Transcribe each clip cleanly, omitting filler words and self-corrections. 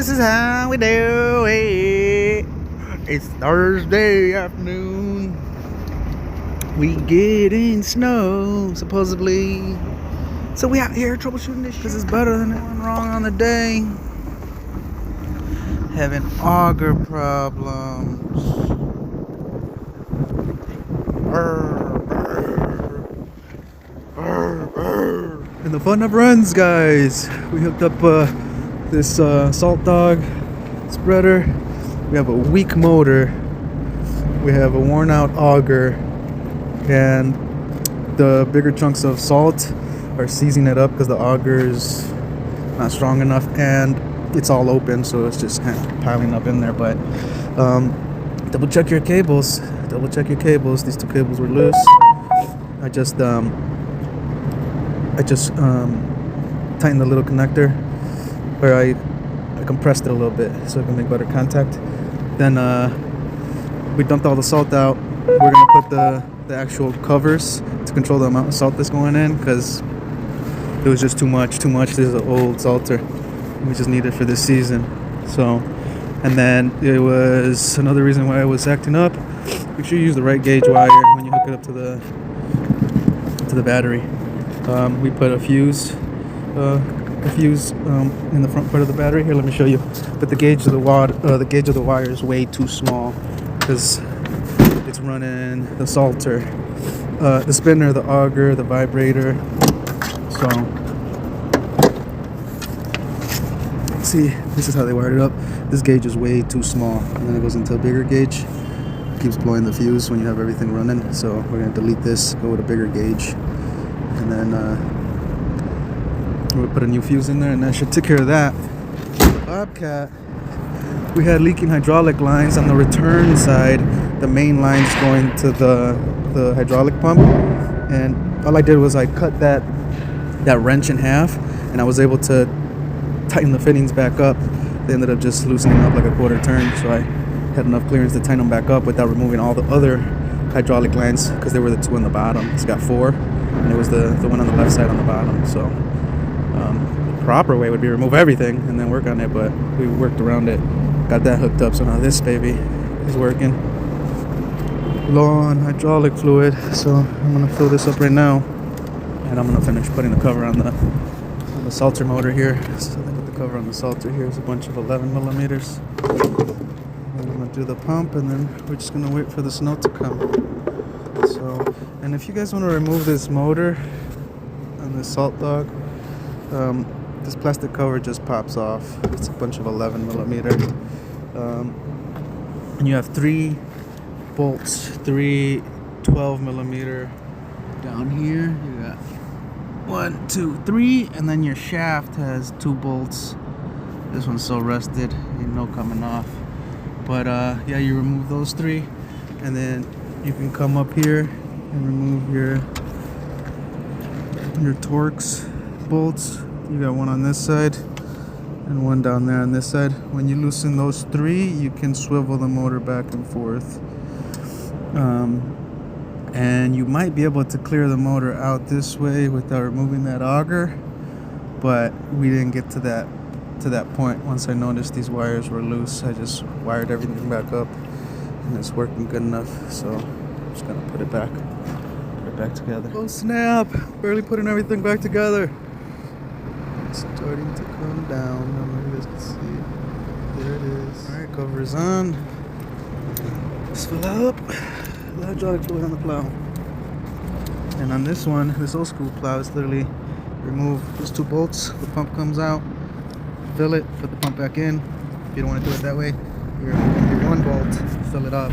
This is how we do it. It's Thursday afternoon. We getting snow, supposedly. So we out here troubleshooting this shit. This is better than going wrong on the day. Having auger problems. And the fun never ends, guys. We hooked up this salt dog spreader. We have a weak motor. We have a worn out auger. And the bigger chunks of salt are seizing it up because the auger is not strong enough, and it's all open, so it's just kind of piling up in there. But double check your cables. Double check your cables. These two cables were loose. I just tightened the little connector, where I compressed it a little bit so I can make better contact. Then we dumped all the salt out. We're gonna put the actual covers to control the amount of salt that's going in, because it was just too much. This is an old salter. We just need it for this season. So, and then it was another reason why I was acting up. Make sure you use the right gauge wire when you hook it up to the battery. We put a fuse in the front part of the battery. Here, let me show you. But the gauge of the wire is way too small, because it's running the salter, the spinner, the auger, the vibrator. So, see, this is how they wired it up. This gauge is way too small, and then it goes into a bigger gauge. It keeps blowing the fuse when you have everything running. So we're gonna delete this, go with a bigger gauge, and then we'll put a new fuse in there, and that should take care of that. Bobcat, we had leaking hydraulic lines on the return side. The main lines going to the hydraulic pump, and all I did was I cut that wrench in half, and I was able to tighten the fittings back up. They ended up just loosening up like a quarter turn, so I had enough clearance to tighten them back up without removing all the other hydraulic lines, because they were the two on the bottom. It's got four, and it was the one on the left side on the bottom. So the proper way would be remove everything and then work on it, but we worked around it, got that hooked up. So now this baby is working. Low on hydraulic fluid, so I'm gonna fill this up right now, and I'm gonna finish putting the cover on the salter motor here. So I put the cover on the salter here is a bunch of 11 millimeters. And I'm gonna do the pump, and then we're just gonna wait for the snow to come. So, and if you guys want to remove this motor on the salt dog, this plastic cover just pops off. It's a bunch of 11 millimeter. And you have three bolts, three 12 millimeter down here. You got 1, 2, 3, and then your shaft has 2 bolts. This one's so rusted, ain't no coming off. But yeah, you remove those 3, and then you can come up here and remove your Torx bolts. You got one on this side and one down there on this side. When you loosen those 3, you can swivel the motor back and forth. And you might be able to clear the motor out this way without removing that auger, but we didn't get to that point. Once I noticed these wires were loose, I just wired everything back up, and it's working good enough. So I'm just gonna put it back together. Oh snap! Barely putting everything back together. It's starting to come down. I don't know if you guys can see. There it is. All right, cover is on. Just fill up the hydraulic fluid on the plow. And on this one, this old school plow, is literally remove those 2 bolts. The pump comes out. Fill it. Put the pump back in. If you don't want to do it that way, you remove your 1 bolt. Fill it up.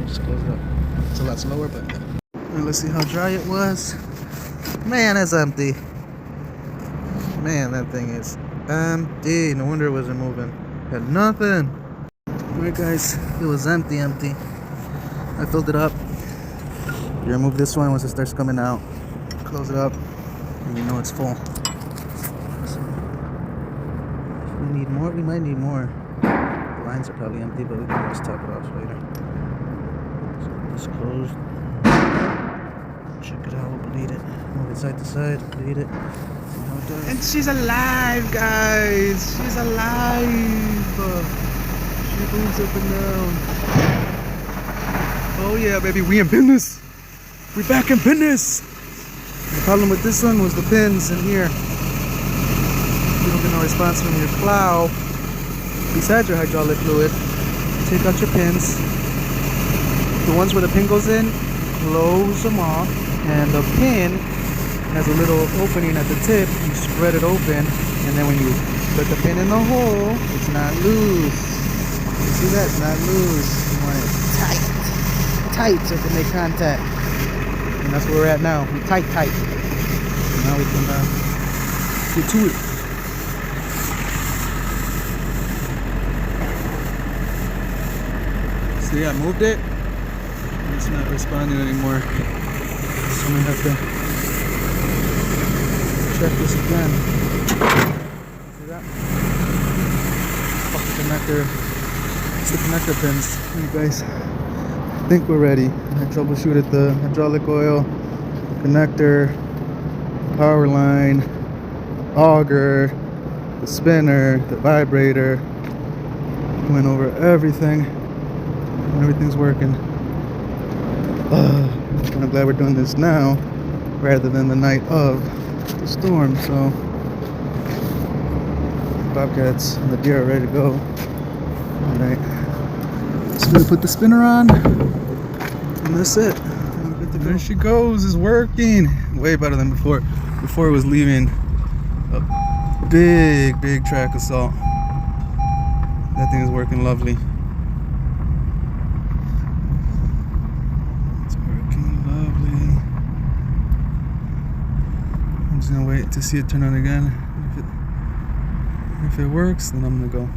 Just close it up. It's a lot slower, but. And let's see how dry it was. Man, that's empty. Man, that thing is empty. No wonder it wasn't moving. Had nothing. Alright guys, it was empty. I filled it up. You remove this one once it starts coming out. Close it up, and you know it's full. So, we need more. We might need more. The lines are probably empty, but we can always top it off later. So this closed. Check it out. We'll bleed it. Move it side to side. Bleed it. See how And she's alive, guys. She's alive. She moves up and down. Oh yeah, baby, we in business. We back in business. The problem with this one was the pins in here. You don't get no response from your plow. Besides your hydraulic fluid, take out your pins. The ones where the pin goes in, close them off. And the pin has a little opening at the tip. You spread it open, and then when you put the pin in the hole, it's not loose. You see that? It's not loose. You want it tight so it can make contact. And that's where we're at now. We tight. And now we can get to it. See, I moved it. It's not responding anymore. So I'm gonna have to check this again. See that? Oh, connector. It's the connector pins. Hey guys, I think we're ready. I troubleshooted the hydraulic oil, connector, power line, auger, the spinner, the vibrator. Went over everything. Everything's working. I'm glad we're doing this now rather than the night of the storm. So bobcats and the deer are ready to go. All right, just gonna put the spinner on, and that's it. There she goes. It's working. Way better than before. Before it was leaving a big track of salt. That thing is working lovely. I'm just gonna wait to see it turn on again. If it works, then I'm gonna go.